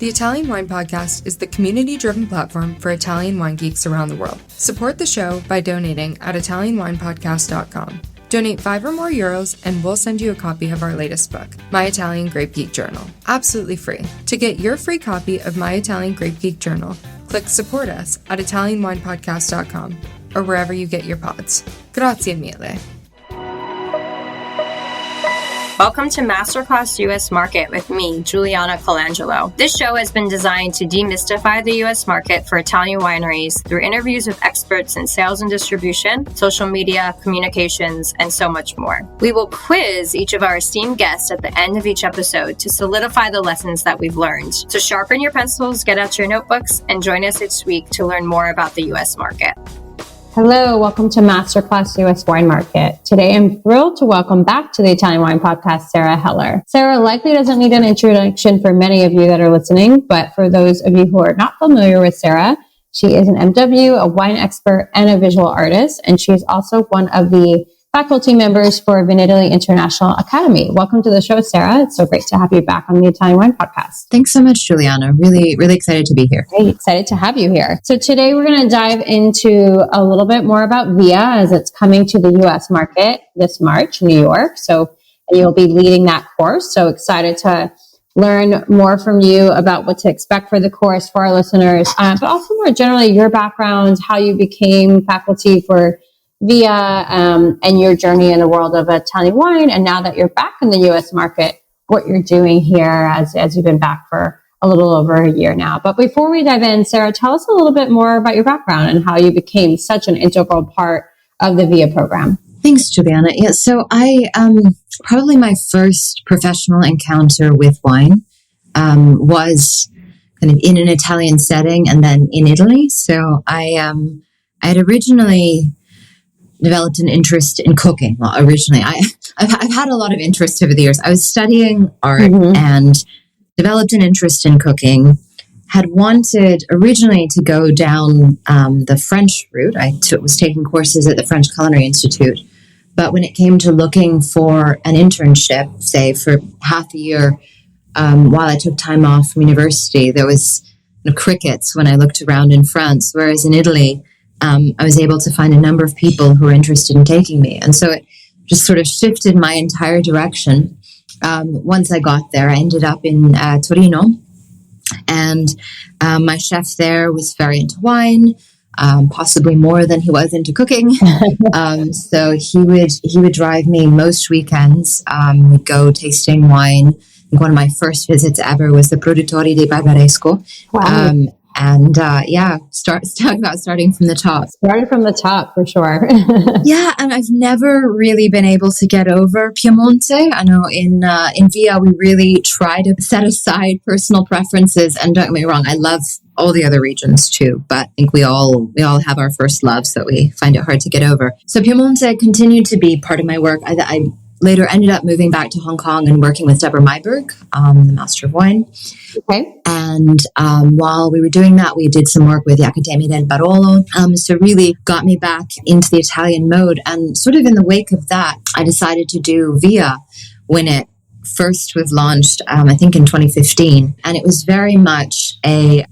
The Italian Wine Podcast is the community-driven platform for Italian wine geeks around the world. Support the show by donating at ItalianWinePodcast.com. Donate €5 or more and we'll send you a copy of our latest book, My Italian Grape Geek Journal, absolutely free. To get your free copy of My Italian Grape Geek Journal, click Support Us at ItalianWinePodcast.com or wherever you get your pods. Grazie mille. Welcome to Masterclass US Market with me, Juliana Colangelo. This show has been designed to demystify the US market for Italian wineries through interviews with experts in sales and distribution, social media, communications, and so much more. We will quiz each of our esteemed guests at the end of each episode to solidify the lessons that we've learned. So sharpen your pencils, get out your notebooks, and join us each week to learn more about the US market. Hello, welcome to Masterclass US Wine Market. Today I'm thrilled to welcome back to the Italian Wine Podcast, Sarah Heller. Sarah likely doesn't need an introduction for many of you that are listening, but for those of you who are not familiar with Sarah, she is an MW, a wine expert, and a visual artist, and she is also one of the faculty members for Vinitaly International Academy. Welcome to the show, Sarah. It's so great to have you back on the Italian Wine Podcast. Thanks so much, Juliana. Really excited to be here. Great, excited to have you here. So today we're going to dive into a little bit more about VIA as it's coming to the U.S. market this March in New York. So you'll be leading that course. So excited to learn more from you about what to expect for the course for our listeners, but also more generally your background, how you became faculty for VIA, and your journey in the world of Italian wine. And now that you're back in the U.S. market, what you're doing here as you've been back for a little over a year now. But before we dive in, Sarah, tell us a little bit more about your background and how you became such an integral part of the VIA program. Thanks, Juliana. Yeah, so I probably my first professional encounter with wine was kind of in an Italian setting and then in Italy. So I had originally developed an interest in cooking. Well, originally, I've had a lot of interest over the years. I was studying art and developed an interest in cooking. Had wanted originally to go down the French route. I was taking courses at the French Culinary Institute. But when it came to looking for an internship, say for half a year, while I took time off from university, there was crickets when I looked around in France. Whereas in Italy, I was able to find a number of people who were interested in taking me. And so it just sort of shifted my entire direction. Once I got there, I ended up in Torino. And my chef there was very into wine, possibly more than he was into cooking. So he would drive me most weekends. We'd go tasting wine. I think one of my first visits ever was the Produttori di Barbaresco. Wow. Starting from the top. Started from the top, for sure. Yeah, and I've never really been able to get over Piemonte. I know in VIA, we really try to set aside personal preferences. And don't get me wrong, I love all the other regions too, but I think we all have our first loves that we find it hard to get over. So Piemonte continued to be part of my work. I later ended up moving back to Hong Kong and working with Deborah Meiburg, the Master of Wine. Okay. And while we were doing that, we did some work with the Accademia del Barolo. So really got me back into the Italian mode. And sort of in the wake of that, I decided to do VIA when it first was launched, I think in 2015. And it was very much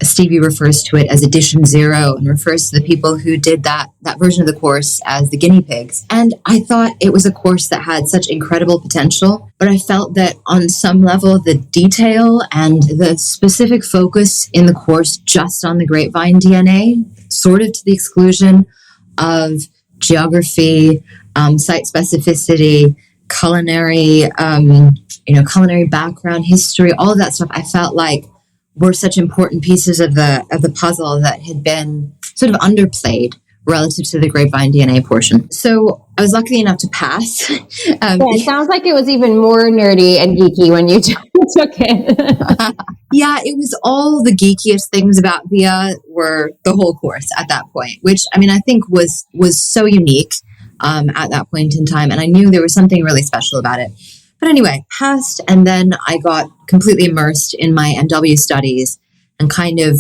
Stevie refers to it as Edition Zero and refers to the people who did that version of the course as the guinea pigs. And I thought it was a course that had such incredible potential, but I felt that on some level, the detail and the specific focus in the course just on the grapevine DNA, sort of to the exclusion of geography, site specificity, culinary, culinary background, history, all of that stuff, I felt like were such important pieces of the puzzle that had been sort of underplayed relative to the grapevine DNA portion. So I was lucky enough to pass. It sounds like it was even more nerdy and geeky when you took it. Yeah, it was all the geekiest things about VIA were the whole course at that point, which I think was so unique at that point in time. And I knew there was something really special about it. But anyway, passed, and then I got completely immersed in my MW studies and kind of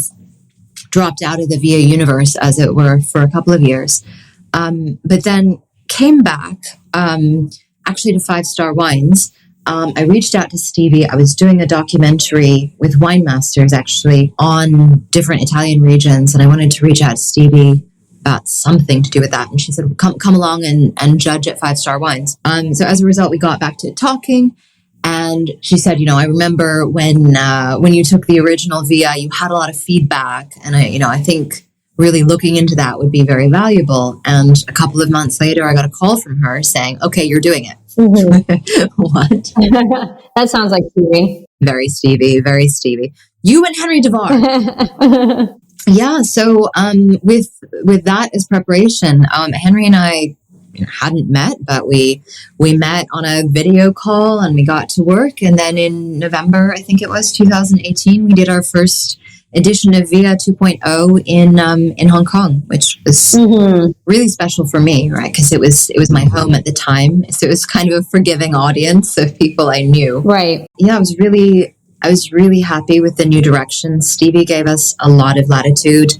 dropped out of the VIA universe, as it were, for a couple of years. But then came back, actually to 5 Star Wines, I reached out to Stevie. I was doing a documentary with Wine Masters, actually, on different Italian regions, and I wanted to reach out to Stevie about something to do with that. And she said, come along and judge at 5-Star Wines. So as a result, we got back to talking. And she said, I remember when you took the original Via, you had a lot of feedback. And I think really looking into that would be very valuable. And a couple of months later, I got a call from her saying, okay, you're doing it. Mm-hmm. What? That sounds like Stevie. Very Stevie, very Stevie. You and Henry DeVar. Yeah. So with that as preparation, Henry and I hadn't met, but we met on a video call and we got to work. And then in November, I think it was 2018, we did our first edition of Via 2.0 in Hong Kong, which was really special for me, right? Because it was my home at the time, so it was kind of a forgiving audience of people I knew. Right. Yeah, I was really happy with the new direction. Stevie gave us a lot of latitude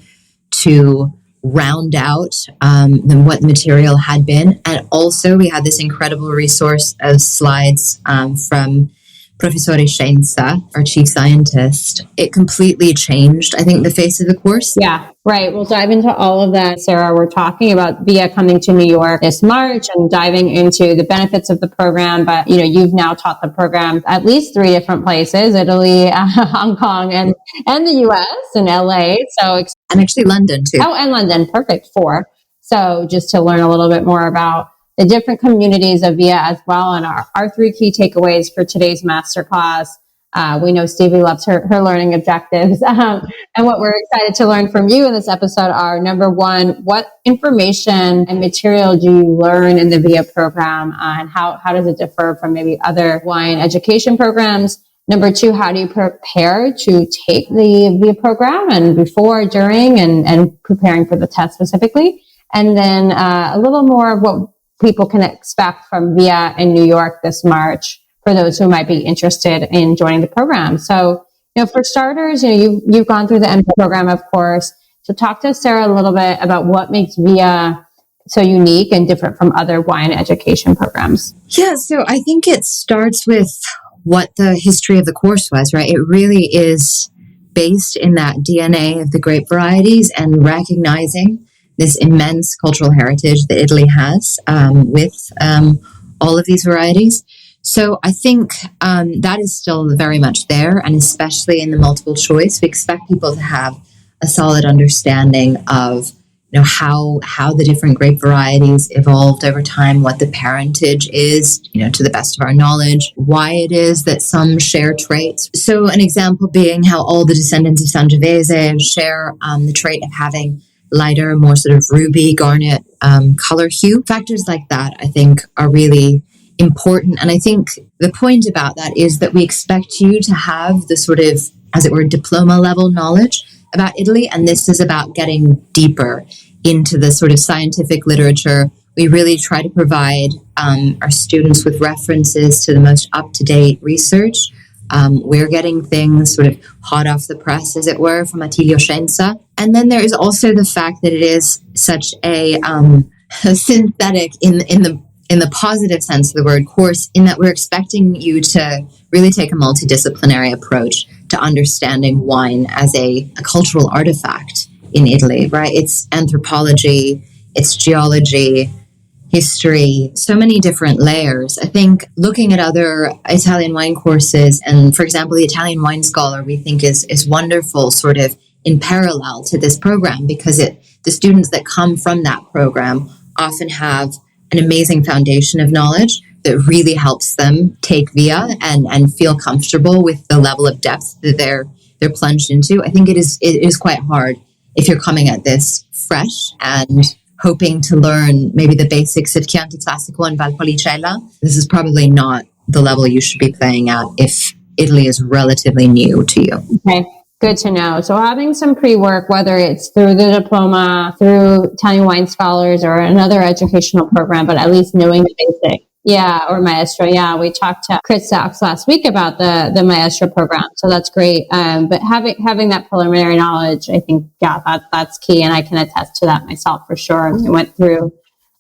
to round out what the material had been, and also we had this incredible resource of slides from Professore Scienza, our chief scientist. It completely changed, I think, the face of the course. Yeah, right. We'll dive into all of that, Sarah. We're talking about Via coming to New York this March and diving into the benefits of the program. But, you've now taught the program at least 3 different places, Italy, Hong Kong, and the US and LA. And actually London too. Oh, and London. Perfect. 4. So just to learn a little bit more about the different communities of Via as well. And our 3 key takeaways for today's masterclass. We know Stevie loves her learning objectives. And what we're excited to learn from you in this episode are, number 1, what information and material do you learn in the Via program? And how does it differ from maybe other wine education programs? Number 2, how do you prepare to take the Via program, and before, during, and preparing for the test specifically? And then a little more of what people can expect from Via in New York this March for those who might be interested in joining the program. So, for starters, you've gone through the MBA program, of course. So talk to Sarah a little bit about what makes Via so unique and different from other wine education programs. Yeah, so I think it starts with what the history of the course was, right? It really is based in that DNA of the grape varieties and recognizing this immense cultural heritage that Italy has with all of these varieties. So I think that is still very much there, and especially in the multiple choice, we expect people to have a solid understanding of how the different grape varieties evolved over time, what the parentage is, to the best of our knowledge, why it is that some share traits. So an example being how all the descendants of Sangiovese share the trait of having lighter, more sort of ruby garnet color hue. Factors like that, I think, are really important. And I think the point about that is that we expect you to have the sort of, as it were, diploma level knowledge about Italy. And this is about getting deeper into the sort of scientific literature. We really try to provide our students with references to the most up-to-date research. We're getting things sort of hot off the press, as it were, from Attilio Scienza. And then there is also the fact that it is such a synthetic in the positive sense of the word course, in that we're expecting you to really take a multidisciplinary approach to understanding wine as a cultural artifact in Italy, right? It's anthropology, it's geology, history, so many different layers. I think looking at other Italian wine courses, and for example, the Italian Wine Scholar, we think is wonderful sort of in parallel to this program, because the students that come from that program often have an amazing foundation of knowledge that really helps them take Via and feel comfortable with the level of depth that they're plunged into. I think it is quite hard if you're coming at this fresh and hoping to learn maybe the basics of Chianti Classico and Valpolicella. This is probably not the level you should be playing at if Italy is relatively new to you. Okay. Good to know. So having some pre-work, whether it's through the diploma, through Italian Wine Scholars, or another educational program, but at least knowing the basics. Yeah, or Maestro. Yeah, we talked to Chris Sachs last week about the Maestro program, so that's great. But having that preliminary knowledge, I think, that's key, and I can attest to that myself for sure. I went through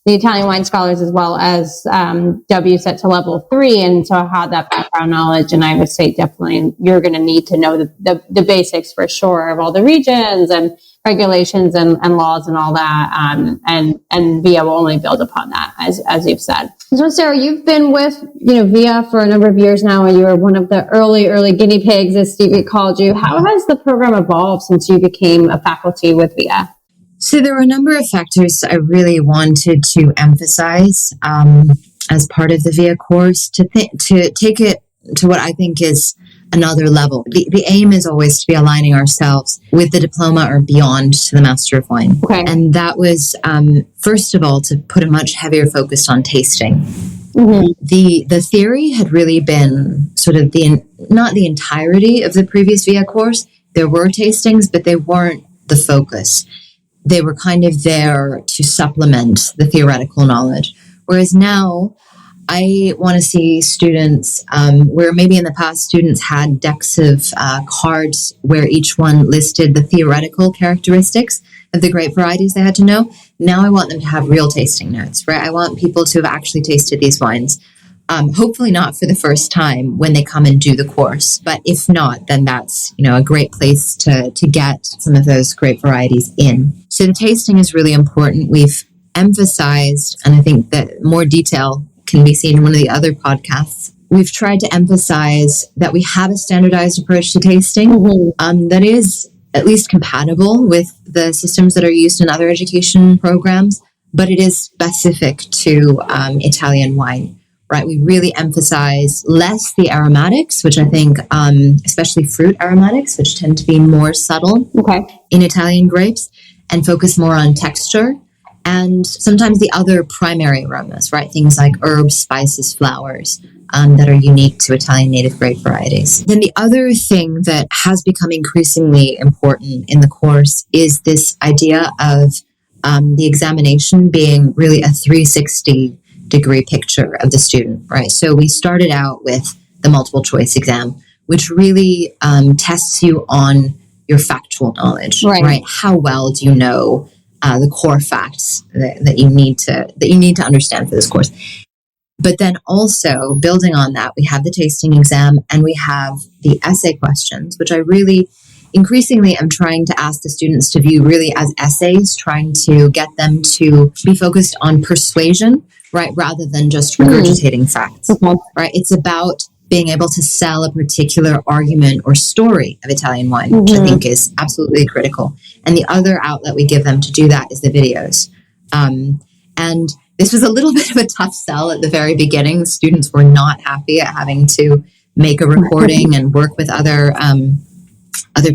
the Italian wine scholars as well as WSET to level 3. And so I had that background knowledge, and I would say definitely you're going to need to know the basics for sure of all the regions and regulations and laws and all that. And VIA will only build upon that, as you've said. So Sarah, you've been with, VIA for a number of years now, and you were one of the early guinea pigs, as Stevie called you. How has the program evolved since you became a faculty with VIA? So there were a number of factors I really wanted to emphasize as part of the VIA course to take it to what I think is another level. The aim is always to be aligning ourselves with the diploma or beyond to the Master of Wine. Okay. And that was, first of all, to put a much heavier focus on tasting. Mm-hmm. The theory had really been sort of not the entirety of the previous VIA course. There were tastings, but they weren't the focus. They were kind of there to supplement the theoretical knowledge. Whereas now, I want to see students, where maybe in the past students had decks of cards where each one listed the theoretical characteristics of the grape varieties they had to know. Now I want them to have real tasting notes, right? I want people to have actually tasted these wines. Hopefully not for the first time when they come and do the course. But if not, then that's, a great place to get some of those grape varieties in. So the tasting is really important. We've emphasized, and I think that more detail can be seen in one of the other podcasts. We've tried to emphasize that we have a standardized approach to tasting that is at least compatible with the systems that are used in other education programs, but it is specific to Italian wine. Right, we really emphasize less the aromatics, which I think, especially fruit aromatics, which tend to be more subtle in Italian grapes, and focus more on texture and sometimes the other primary aromas, right? Things like herbs, spices, flowers that are unique to Italian native grape varieties. Then the other thing that has become increasingly important in the course is this idea of the examination being really a 360-degree picture of the student, right? So we started out with the multiple choice exam, which really tests you on your factual knowledge, right? How well do you know the core facts that you need to understand for this course? But then also building on that, we have the tasting exam and we have the essay questions, which I really increasingly am trying to ask the students to view really as essays, trying to get them to be focused on persuasion, right, rather than just regurgitating facts, right? It's about being able to sell a particular argument or story of Italian wine, which I think is absolutely critical. And the other outlet we give them to do that is the videos. And this was a little bit of a tough sell at the very beginning. Students were not happy at having to make a recording and work with other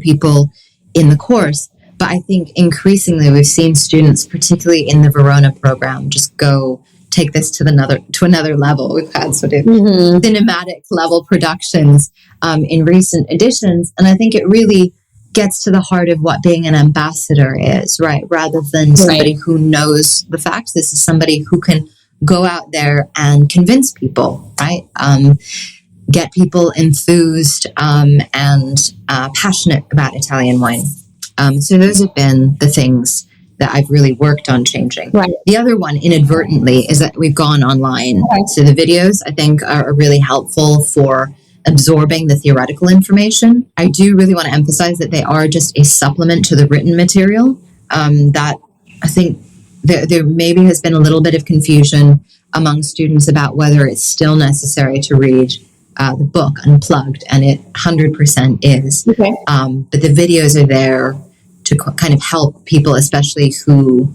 people in the course. But I think increasingly we've seen students, particularly in the Verona program, just take this to another level. We've had sort of cinematic level productions in recent editions. And I think it really gets to the heart of what being an ambassador is, right? Rather than somebody who knows the facts. This is somebody who can go out there and convince people, right? Get people enthused and passionate about Italian wine. So those have been the things that I've really worked on changing. Right. The other one, inadvertently, is that we've gone online. So the videos, I think, are really helpful for absorbing the theoretical information. I do really want to emphasize that they are just a supplement to the written material. That I think there maybe has been a little bit of confusion among students about whether it's still necessary to read the book unplugged, and it 100% is. But the videos are there to kind of help people, especially who,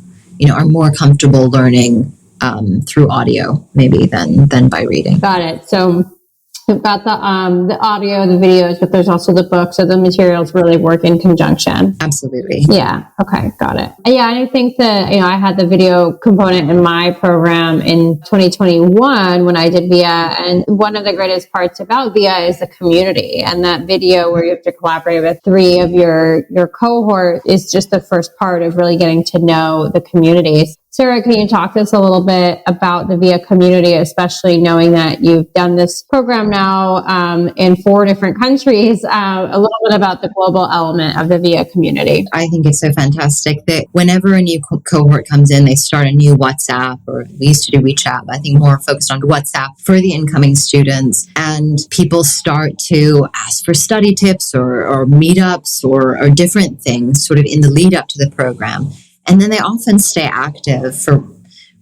are more comfortable learning through audio, maybe than by reading. Got it. So we've got the audio, the videos, but there's also the book. So the materials really work in conjunction. Absolutely. Yeah. Okay. Got it. Yeah. And I think that, I had the video component in my program in 2021 when I did VIA. And one of the greatest parts about VIA is the community, and that video where you have to collaborate with 3 of your cohort is just the first part of really getting to know the communities. Sarah, can you talk to us a little bit about the VIA community, especially knowing that you've done this program now in 4 different countries, a little bit about the global element of the VIA community? I think it's so fantastic that whenever a new cohort comes in, they start a new WhatsApp, or we used to do WeChat, but I think more focused on WhatsApp for the incoming students. And people start to ask for study tips or meetups or different things sort of in the lead up to the program. And then they often stay active for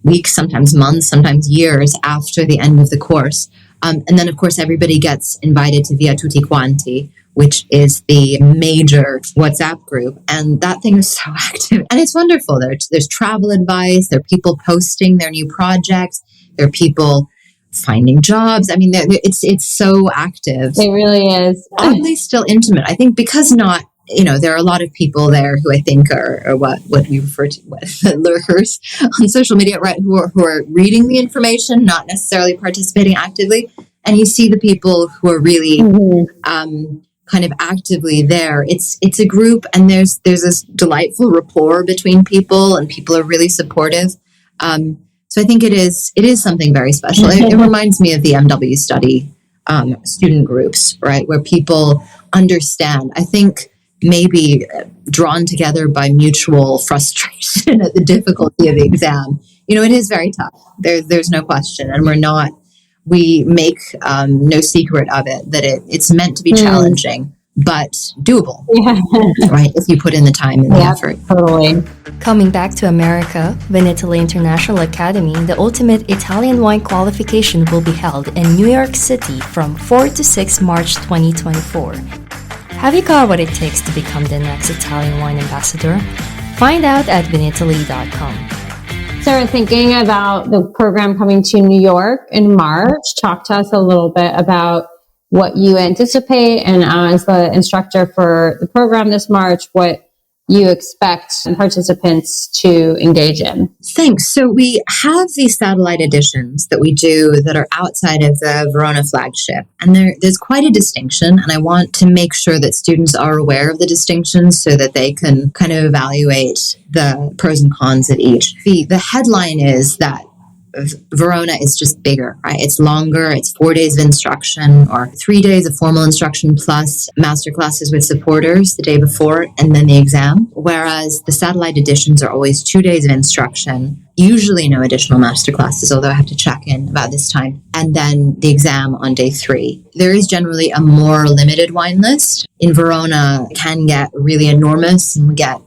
weeks, sometimes months, sometimes years after the end of the course. And then, of course, everybody gets invited to Via Tutti Quanti, which is the major WhatsApp group. And that thing is so active. And it's wonderful. There's travel advice. There are people posting their new projects. There are people finding jobs. I mean, it's so active. It really is. Oddly still intimate. I think because there are a lot of people there who I think are what we refer to as lurkers on social media, right? Who are reading the information, not necessarily participating actively. And you see the people who are really kind of actively there. It's a group, and there's this delightful rapport between people, and people are really supportive. So I think it is something very special. It reminds me of the MW study student groups, right, where people understand. I think maybe drawn together by mutual frustration at the difficulty of the exam. It is very tough. There's no question. And we make no secret of it, that it's meant to be challenging, but doable, right? If you put in the time and the effort. Totally. Coming back to America, Vinitaly International Academy, the ultimate Italian wine qualification, will be held in New York City from 4 to 6 March 2024. Have you got what it takes to become the next Italian wine ambassador? Find out at vinitaly.com. Sarah, thinking about the program coming to New York in March, talk to us a little bit about what you anticipate, and as the instructor for the program this March, what you expect participants to engage in. Thanks. So we have these satellite editions that we do that are outside of the Verona flagship. And there's quite a distinction. And I want to make sure that students are aware of the distinctions so that they can kind of evaluate the pros and cons of each. The headline is that Verona is just bigger, right? It's longer. It's 4 days of instruction, or 3 days of formal instruction plus masterclasses with supporters the day before and then the exam. Whereas the satellite editions are always 2 days of instruction, usually no additional masterclasses, although I have to check in about this time, and then the exam on day 3. There is generally a more limited wine list. In Verona, it can get really enormous, and we get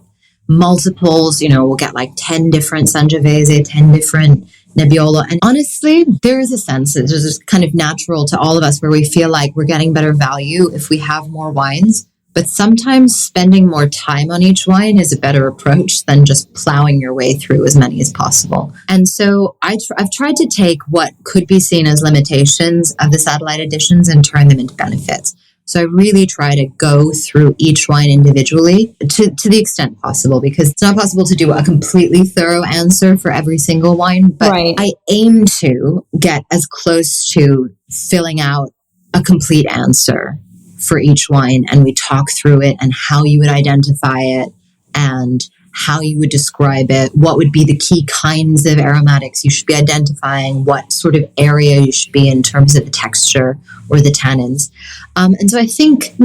multiples, we'll get like 10 different Sangiovese, 10 different Nebbiolo. And honestly, there is a sense, it's just kind of natural to all of us, where we feel like we're getting better value if we have more wines. But sometimes spending more time on each wine is a better approach than just plowing your way through as many as possible. And so I've tried to take what could be seen as limitations of the satellite editions and turn them into benefits. So I really try to go through each wine individually to the extent possible, because it's not possible to do a completely thorough answer for every single wine. But right. I aim to get as close to filling out a complete answer for each wine. And we talk through it and how you would identify it and how you would describe it, what would be the key kinds of aromatics you should be identifying, what sort of area you should be in terms of the texture or the tannins. And so I think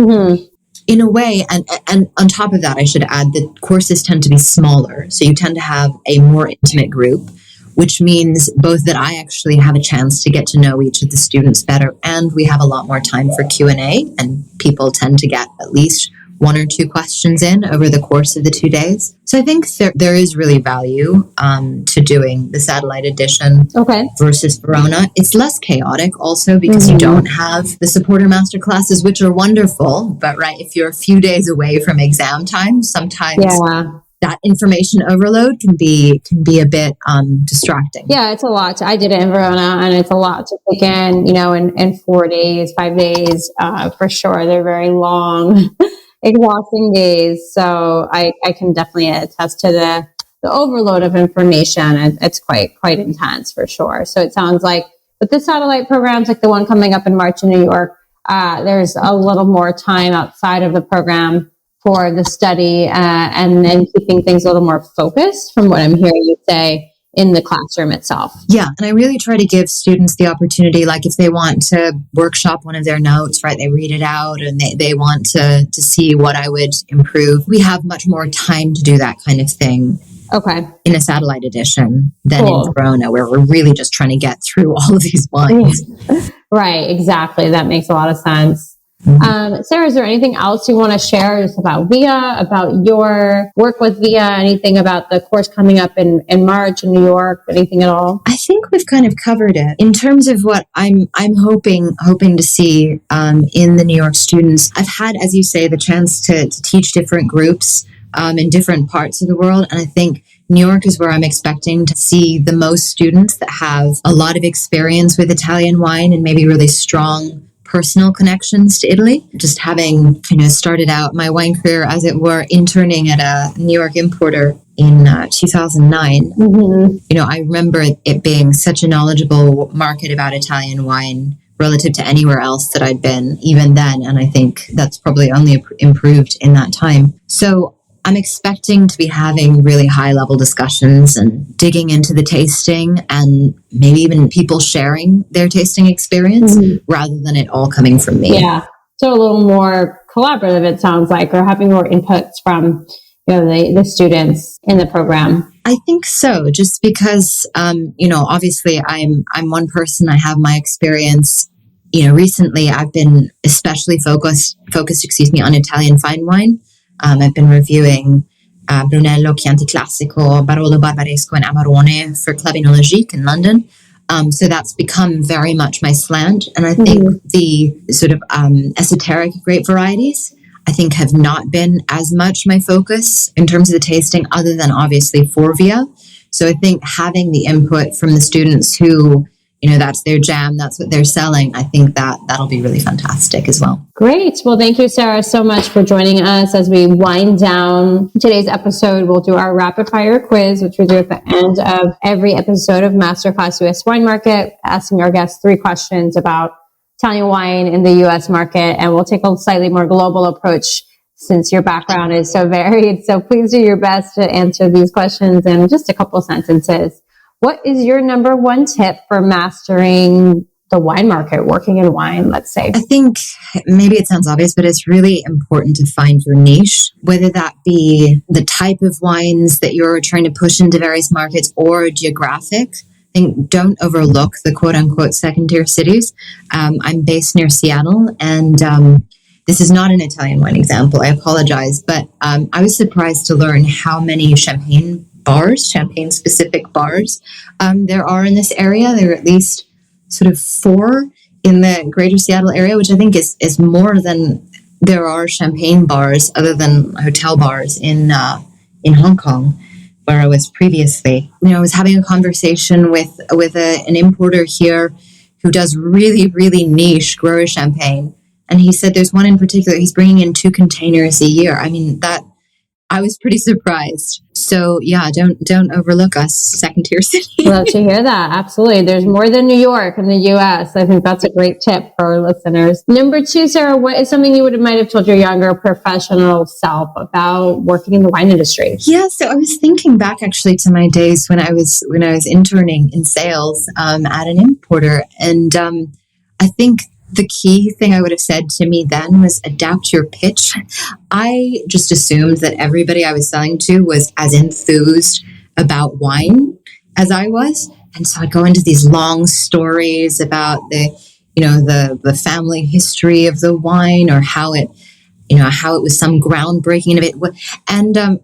in a way, and on top of that, I should add that courses tend to be smaller. So you tend to have a more intimate group, which means both that I actually have a chance to get to know each of the students better, and we have a lot more time for Q&A, and people tend to get at least 1 or 2 questions in over the course of the 2 days. So I think there is really value to doing the satellite edition versus Verona. It's less chaotic also because you don't have the supporter masterclasses, which are wonderful. But right, if you're a few days away from exam time, sometimes that information overload can be a bit distracting. Yeah, it's a lot. I did it in Verona, and it's a lot to take in, in 4 days, 5 days, for sure. They're very long. Exhausting days. So I can definitely attest to the overload of information. It's quite intense for sure. So it sounds like with the satellite programs, like the one coming up in March in New York, there's a little more time outside of the program for the study, and then keeping things a little more focused from what I'm hearing you say. in the classroom itself. Yeah. And I really try to give students the opportunity, like if they want to workshop one of their notes, right, they read it out and they want to see what I would improve. We have much more time to do that kind of thing. Okay. In a satellite edition than in Corona, where we're really just trying to get through all of these wines. Right. Exactly. That makes a lot of sense. Sarah, is there anything else you want to share just about VIA, about your work with VIA, anything about the course coming up in March in New York, anything at all? I think we've kind of covered it. In terms of what I'm hoping to see in the New York students, I've had, as you say, the chance to teach different groups in different parts of the world. And I think New York is where I'm expecting to see the most students that have a lot of experience with Italian wine and maybe really strong personal connections to Italy. Just having, started out my wine career, as it were, interning at a New York importer in 2009. I remember it being such a knowledgeable market about Italian wine relative to anywhere else that I'd been even then. And I think that's probably only improved in that time. So I'm expecting to be having really high level discussions and digging into the tasting and maybe even people sharing their tasting experience rather than it all coming from me. Yeah. So a little more collaborative, it sounds like, or having more inputs from the students in the program. I think so, just because, obviously I'm one person, I have my experience. Recently I've been especially focused, on Italian fine wine. I've been reviewing Brunello, Chianti Classico, Barolo, Barbaresco, and Amarone for Club Oenologique in London. So that's become very much my slant. And I think the sort of esoteric grape varieties, I think, have not been as much my focus in terms of the tasting, other than obviously Forvia. So I think having the input from the students who, that's their jam, that's what they're selling, I think that'll be really fantastic as well. Great. Well, thank you, Sarah, so much for joining us. As we wind down today's episode, we'll do our rapid fire quiz, which we do at the end of every episode of Masterclass US Wine Market, asking our guests 3 questions about Italian wine in the US market. And we'll take a slightly more global approach since your background is so varied. So please do your best to answer these questions in just a couple sentences. What is your number one tip for mastering the wine market, working in wine, let's say? I think maybe it sounds obvious, but it's really important to find your niche, whether that be the type of wines that you're trying to push into various markets or geographic. I think don't overlook the quote unquote second tier cities. I'm based near Seattle, and this is not an Italian wine example. I apologize, but I was surprised to learn how many champagne specific bars there are in this area. There are at least sort of 4 in the greater Seattle area, which I think is more than there are champagne bars other than hotel bars in Hong Kong, where I was previously. I was having a conversation with an importer here who does really, really niche grower champagne. And he said there's one in particular, he's bringing in 2 containers a year. I mean, I was pretty surprised. So yeah, don't overlook us, second tier city. Love to hear that. Absolutely. There's more than New York in the US. I think that's a great tip for our listeners. Number 2, Sarah, what is something you might have told your younger professional self about working in the wine industry? Yeah, so I was thinking back actually to my days when I was interning in sales at an importer, and I think the key thing I would have said to me then was adapt your pitch. I just assumed that everybody I was selling to was as enthused about wine as I was. And so I'd go into these long stories about the family history of the wine, or how it was some groundbreaking of it. And I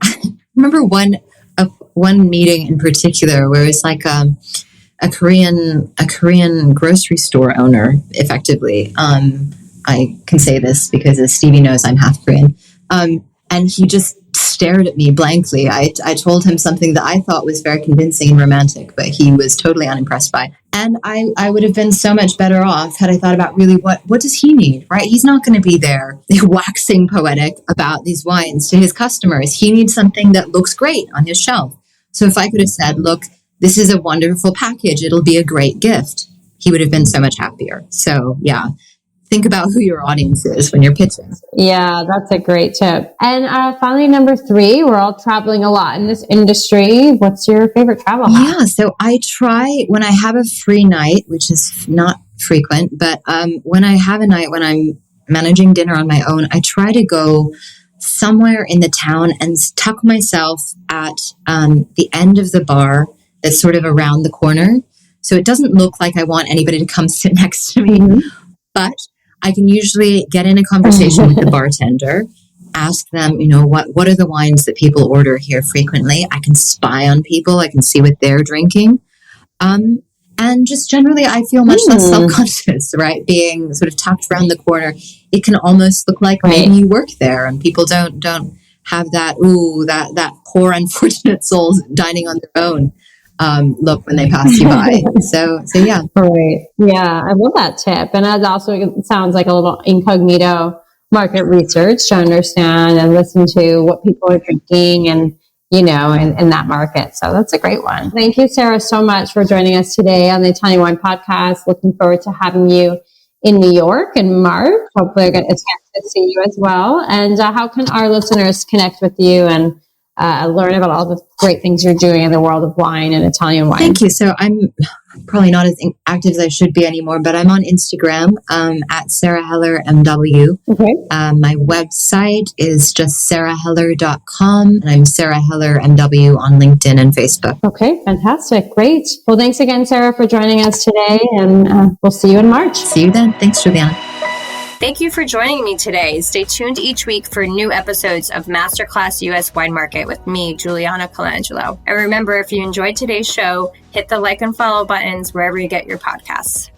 remember one meeting in particular where it was like a Korean grocery store owner, effectively. I can say this because as Stevie knows, I'm half Korean. And he just stared at me blankly. I told him something that I thought was very convincing and romantic, but he was totally unimpressed by. And I would have been so much better off had I thought about really what does he need, right? He's not going to be there waxing poetic about these wines to his customers. He needs something that looks great on his shelf. So if I could have said, look, this is a wonderful package, it'll be a great gift, he would have been so much happier. So yeah, think about who your audience is when you're pitching. Yeah, that's a great tip. And finally, number 3, we're all traveling a lot in this industry. What's your favorite travel hack? Yeah, so I try when I have a free night, which is not frequent, but when I have a night when I'm managing dinner on my own, I try to go somewhere in the town and tuck myself at the end of the bar that's sort of around the corner. So it doesn't look like I want anybody to come sit next to me, but I can usually get in a conversation with the bartender, ask them, what are the wines that people order here frequently? I can spy on people. I can see what they're drinking. And just generally, I feel much less self-conscious, right? Being sort of tucked around the corner. It can almost look like maybe you work there, and people don't have that poor unfortunate souls dining on their own look when they pass you by. So yeah. Right. Yeah, I love that tip. And that also sounds like a little incognito market research to understand and listen to what people are drinking and, in that market. So that's a great one. Thank you, Sarah, so much for joining us today on the Italian Wine Podcast. Looking forward to having you in New York in March. Hopefully I get a chance to see you as well. And how can our listeners connect with you and learn about all the great things you're doing in the world of wine and Italian wine? Thank you. So I'm probably not as active as I should be anymore, but I'm on Instagram at Sarah Heller MW. Okay. My website is just sarahheller.com, and I'm Sarah Heller MW on LinkedIn and Facebook. Okay, fantastic. Great. Well, thanks again, Sarah, for joining us today, and we'll see you in March. See you then. Thanks, Juliana. Thank you for joining me today. Stay tuned each week for new episodes of Masterclass US Wine Market with me, Juliana Colangelo. And remember, if you enjoyed today's show, hit the like and follow buttons wherever you get your podcasts.